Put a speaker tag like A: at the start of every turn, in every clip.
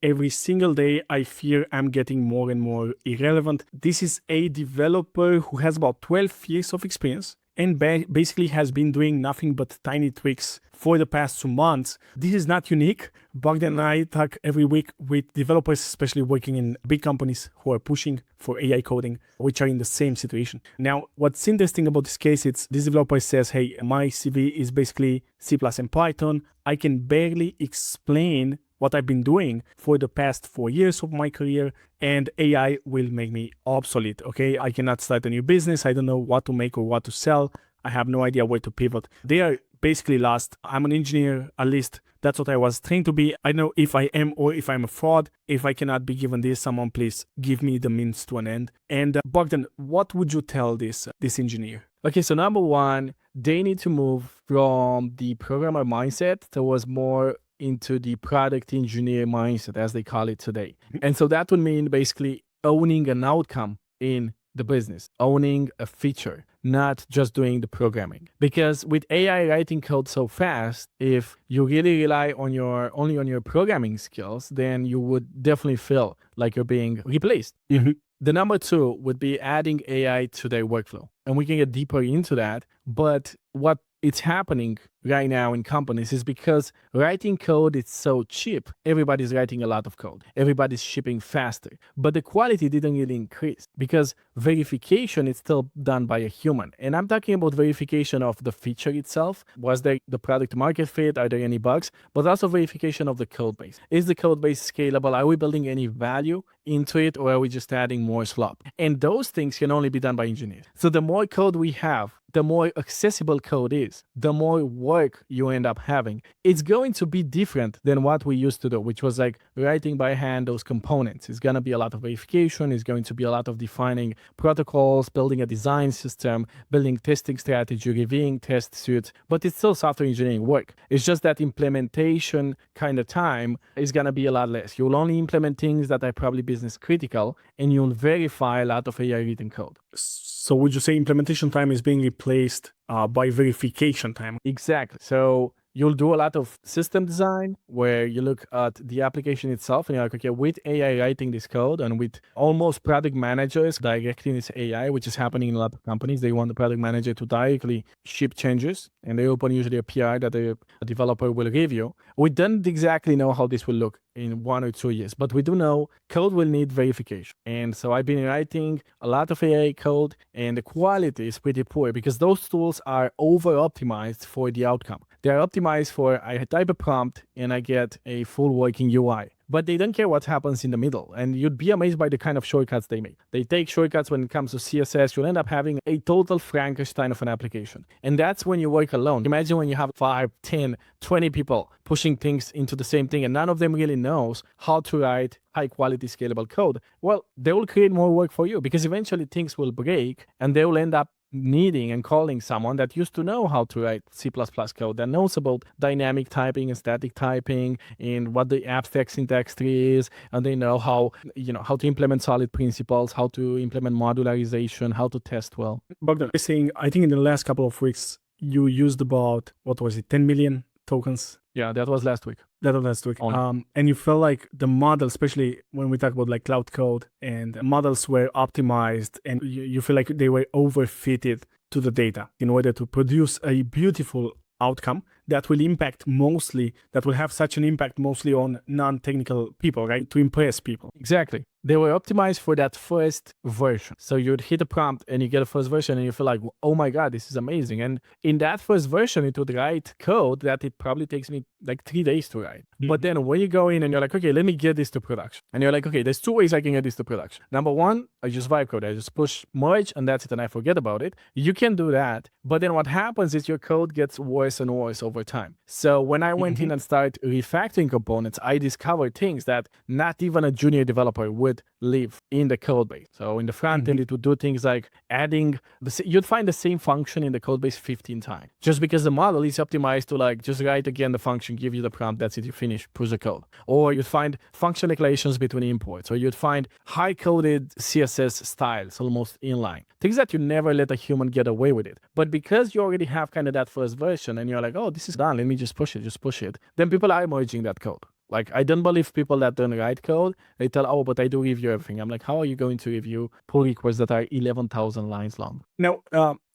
A: every single day I fear I'm getting more and more irrelevant. This is a developer who has about 12 years of experience and basically has been doing nothing but tiny tweaks for the past 2 months. This is not unique. Bogdan and I talk every week with developers, especially working in big companies who are pushing for AI coding, which are in the same situation. Now, what's interesting about this case, it's this developer says, hey, my CV is basically C++ and Python. I can barely explain what I've been doing for the past 4 years of my career, and AI will make me obsolete, okay? I cannot start a new business. I don't know what to make or what to sell. I have no idea where to pivot. They are basically lost. I'm an engineer, at least that's what I was trained to be. I know if I am or if I'm a fraud. If I cannot be given this, someone please give me the means to an end. And Bogdan, what would you tell this engineer?
B: Okay, so number one, they need to move from the programmer mindset towards more into the product engineer mindset, as they call it today. And so that would mean basically owning an outcome in the business, owning a feature, not just doing the programming. Because with AI writing code so fast, if you really rely on only on your programming skills, then you would definitely feel like you're being replaced. The number two would be adding AI to their workflow. And we can get deeper into that. But what it's happening right now in companies is because writing code is so cheap. Everybody's writing a lot of code. Everybody's shipping faster. But the quality didn't really increase because verification is still done by a human. And I'm talking about verification of the feature itself. Was there the product market fit? Are there any bugs? But also verification of the code base. Is the code base scalable? Are we building any value into it, or are we just adding more slop? And those things can only be done by engineers. So the more code we have, the more accessible code is, the more work you end up having. It's going to be different than what we used to do, which was like writing by hand those components. It's going to be a lot of verification. It's going to be a lot of defining protocols, building a design system, building testing strategy, reviewing test suites, but it's still software engineering work. It's just that implementation kind of time is going to be a lot less. You'll only implement things that are probably business critical, and you'll verify a lot of AI written code.
A: So would you say implementation time is being replaced by verification time?
B: Exactly. So you'll do a lot of system design where you look at the application itself and you're like, okay, with AI writing this code and with almost product managers directing this AI, which is happening in a lot of companies, they want the product manager to directly ship changes, and they open usually a PR that a developer will review. We don't exactly know how this will look in 1 or 2 years, but we do know code will need verification. And so I've been writing a lot of AI code, and the quality is pretty poor because those tools are over optimized for the outcome. They're optimized for I type a prompt and I get a full working UI. But they don't care what happens in the middle. And you'd be amazed by the kind of shortcuts they make. They take shortcuts when it comes to CSS. You'll end up having a total Frankenstein of an application. And that's when you work alone. Imagine when you have 5, 10, 20 people pushing things into the same thing and none of them really knows how to write high quality scalable code. Well, they will create more work for you because eventually things will break and they will end up needing and calling someone that used to know how to write C++ code, that knows about dynamic typing and static typing and what the abstract syntax tree is, and they know how to implement solid principles, how to implement modularization, how to test well.
A: Bogdan, saying, I think in the last couple of weeks, you used about, 10 million tokens?
B: Yeah, that was last week.
A: That was last week. And you felt like the model, especially when we talk about like cloud code, and models were optimized, and you feel like they were overfitted to the data in order to produce a beautiful outcome that will have such an impact mostly on non-technical people, right? To impress people.
B: Exactly. They were optimized for that first version. So you'd hit a prompt and you get a first version and you feel like, oh my God, this is amazing. And in that first version, it would write code that it probably takes me like 3 days to write. Mm-hmm. But then when you go in and you're like, okay, let me get this to production. And you're like, okay, there's 2 ways I can get this to production. Number one, I just vibe code. I just push merge and that's it. And I forget about it. You can do that. But then what happens is your code gets worse and worse over time. So when I went in and started refactoring components, I discovered things that not even a junior developer would live in the code base. So in the front end, it would do things like adding, you'd find the same function in the code base 15 times. Just because the model is optimized to like, just write again the function, give you the prompt, that's it, you finish, push the code. Or you'd find function declarations between imports, or you'd find high-coded CSS styles almost inline. Things that you never let a human get away with it. But because you already have kind of that first version and you're like, oh, this is done, let me just push it, then people are merging that code. Like, I don't believe people that don't write code. They tell, oh, but I do review everything. I'm like, how are you going to review pull requests that are 11,000 lines long?
A: Now,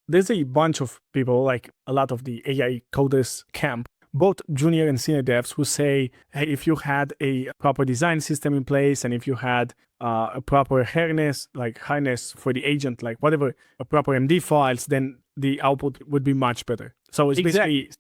A: there's a bunch of people, like a lot of the AI coders camp, both junior and senior devs, who say, hey, if you had a proper design system in place, and if you had a proper harness for the agent, like whatever, a proper MD files, then the output would be much better. So it's basically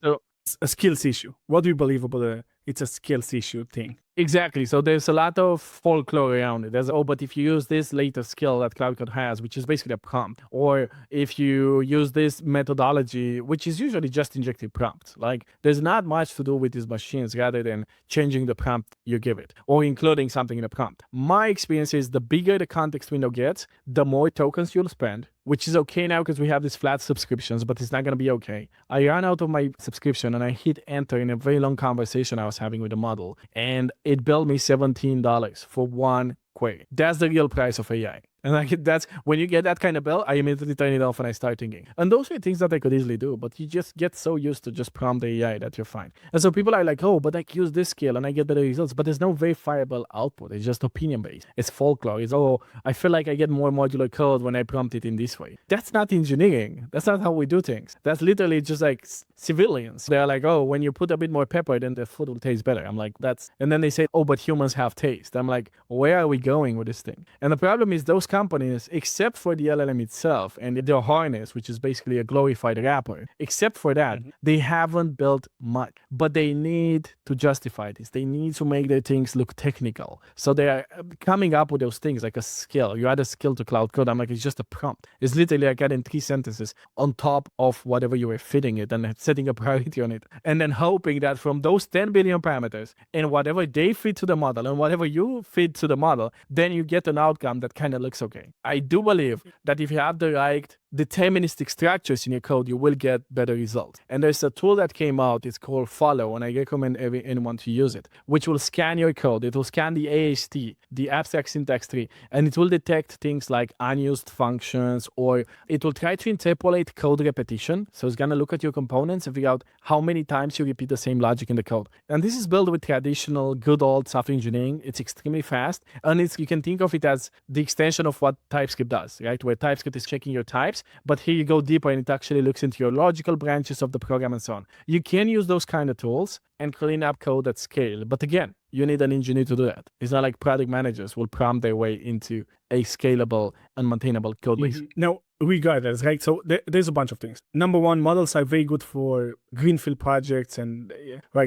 A: a skills issue. What do you believe about it's a skills issue thing?
B: Exactly. So there's a lot of folklore around it. There's, oh, but if you use this latest skill that Cloud Code has, which is basically a prompt, or if you use this methodology, which is usually just injecting prompts, like there's not much to do with these machines rather than changing the prompt you give it or including something in a prompt. My experience is the bigger the context window gets, the more tokens you'll spend, which is okay now because we have these flat subscriptions, but it's not going to be okay. I ran out of my subscription and I hit enter in a very long conversation I was having with the model, and it billed me $17 for one query. That's the real price of AI. And like, that's when you get that kind of bill, I immediately turn it off and I start thinking. And those are things that I could easily do, but you just get so used to just prompt the AI that you're fine. And so people are like, oh, but I use this skill and I get better results, but there's no verifiable output. It's just opinion based. It's folklore. It's, oh, I feel like I get more modular code when I prompt it in this way. That's not engineering. That's not how we do things. That's literally just like civilians. They're like, oh, when you put a bit more pepper, then the food will taste better. I'm like, and then they say, oh, but humans have taste. I'm like, where are we going with this thing? And the problem is those companies, except for the LLM itself and their harness, which is basically a glorified wrapper, except for that, they haven't built much. But they need to justify this. They need to make their things look technical. So they are coming up with those things like a skill. You add a skill to Cloud Code. I'm like, it's just a prompt. It's literally like adding 3 sentences on top of whatever you were fitting it and setting a priority on it. And then hoping that from those 10 billion parameters and whatever they fit to the model and whatever you fit to the model, then you get an outcome that kind of looks okay. I do believe that if you have the right deterministic structures in your code, you will get better results. And there's a tool that came out, it's called Follow, and I recommend anyone to use it, which will scan your code. It will scan the AST, the abstract syntax tree, and it will detect things like unused functions, or it will try to interpolate code repetition. So it's going to look at your components and figure out how many times you repeat the same logic in the code. And this is built with traditional good old software engineering. It's extremely fast, and you can think of it as the extension of what TypeScript does, right? Where TypeScript is checking your types, but here you go deeper and it actually looks into your logical branches of the program and so on. You can use those kind of tools and clean up code at scale. But again, you need an engineer to do that. It's not like product managers will prompt their way into a scalable and maintainable code base.
A: Now, regardless, right? So there's a bunch of things. Number one, models are very good for greenfield projects and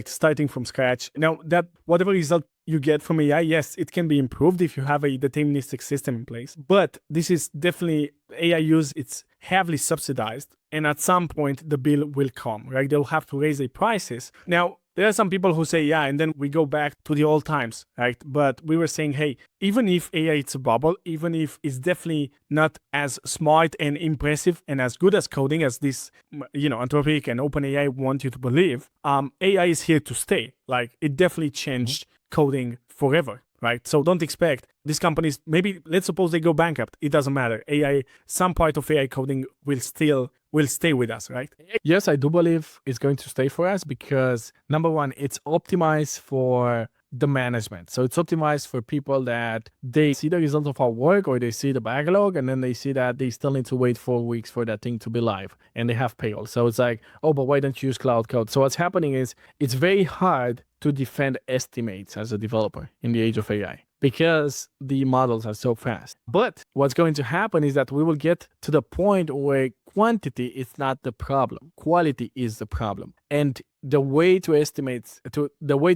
A: starting from scratch. Now, that whatever result you get from AI, yes, it can be improved if you have a deterministic system in place. But this is definitely AI use. It's heavily subsidized, and at some point the bill will come, right? They'll have to raise their prices. Now, there are some people who say, yeah, and then we go back to the old times, right? But we were saying, hey, even if AI it's a bubble, even if it's definitely not as smart and impressive and as good as coding as this, Anthropic and OpenAI want you to believe, AI is here to stay. Like, it definitely changed coding forever, right? So don't expect these companies, maybe let's suppose they go bankrupt. It doesn't matter. AI, some part of AI coding will stay with us, right?
B: Yes, I do believe it's going to stay for us because number one, it's optimized for the management. So it's optimized for people that they see the result of our work or they see the backlog and then they see that they still need to wait 4 weeks for that thing to be live and they have payroll. So it's like, oh, but why don't you use Cloud Code? So what's happening is it's very hard to defend estimates as a developer in the age of AI because the models are so fast. But what's going to happen is that we will get to the point where quantity is not the problem. Quality is the problem. And the way to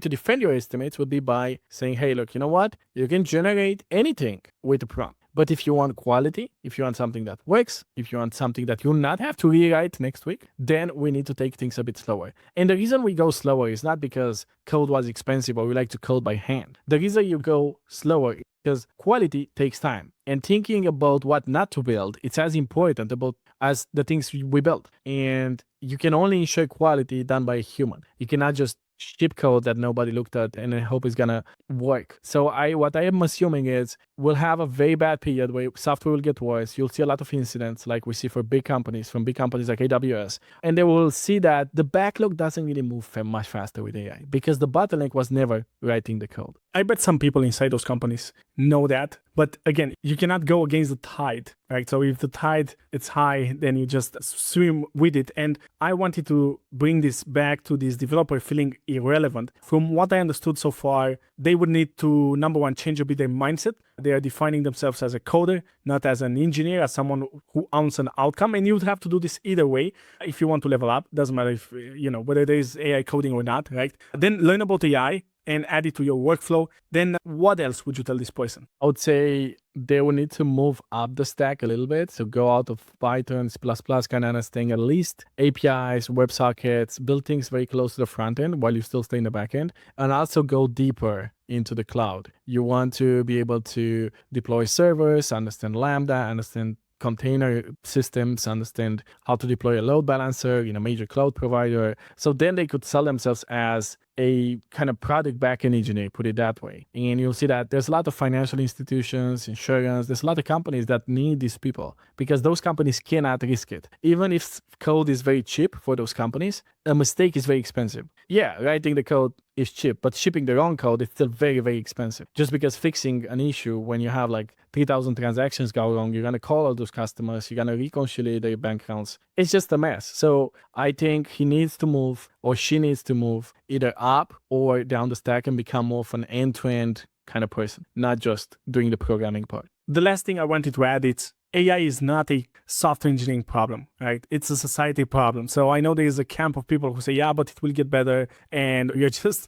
B: defend your estimates would be by saying, hey, look, you know what? You can generate anything with a prompt. But if you want quality, if you want something that works, if you want something that you'll not have to rewrite next week, then we need to take things a bit slower. And the reason we go slower is not because code was expensive or we like to code by hand. The reason you go slower is because quality takes time. And thinking about what not to build, it's as important as the things we build. And you can only ensure quality done by a human. You cannot just ship code that nobody looked at and I hope it's gonna work. So what I am assuming is we'll have a very bad period where software will get worse. You'll see a lot of incidents like we see for big companies, from big companies like AWS. And they will see that the backlog doesn't really move much faster with AI because the bottleneck was never writing the code.
A: I bet some people inside those companies know that. But again, you cannot go against the tide, right? So if the tide is high, then you just swim with it. And I wanted to bring this back to this developer feeling irrelevant. From what I understood so far, they would need to, number one, change a bit their mindset. They are defining themselves as a coder, not as an engineer, as someone who owns an outcome. And you would have to do this either way if you want to level up. Doesn't matter if, whether there is AI coding or not, right? Then learn about AI and add it to your workflow. Then what else would you tell this person?
B: I would say they will need to move up the stack a little bit. So go out of Python, C++, kind of understanding at least APIs, WebSockets, build things very close to the front end while you still stay in the back end, and also go deeper into the cloud. You want to be able to deploy servers, understand Lambda, understand container systems, understand how to deploy a load balancer in a major cloud provider. So then they could sell themselves as a kind of product backend engineer, put it that way. And you'll see that there's a lot of financial institutions, insurance, there's a lot of companies that need these people because those companies cannot risk it. Even if code is very cheap for those companies, a mistake is very expensive. Yeah, writing the code is cheap, but shipping the wrong code is still very, very expensive. Just because fixing an issue when you have like 3,000 transactions go wrong, you're going to call all those customers, you're going to reconcile their bank accounts. It's just a mess. So I think he needs to move, or she needs to move, either up or down the stack and become more of an end-to-end kind of person, not just doing the programming part.
A: The last thing I wanted to add is AI is not a software engineering problem, right? It's a society problem. So I know there is a camp of people who say, yeah, but it will get better. And we're just,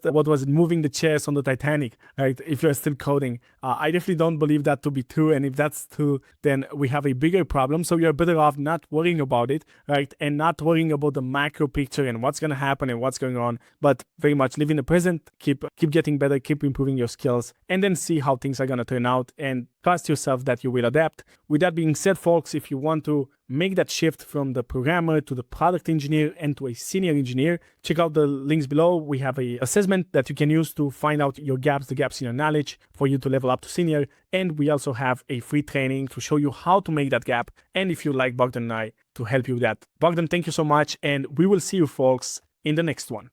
A: what was it, moving the chairs on the Titanic, right? If you're still coding. I definitely don't believe that to be true. And if that's true, then we have a bigger problem. So you're better off not worrying about it, right? And not worrying about the macro picture and what's going to happen and what's going on, but very much live in the present, keep getting better, keep improving your skills, and then see how things are going to turn out and trust yourself that you will adapt. With that being said, folks, if you want to make that shift from the programmer to the product engineer and to a senior engineer, check out the links below. We have an assessment that you can use to find out your gaps, the gaps in your knowledge for you to level up to senior. And we also have a free training to show you how to make that gap. And if you like Bogdan and I, to help you with that. Bogdan, thank you so much. And we will see you folks in the next one.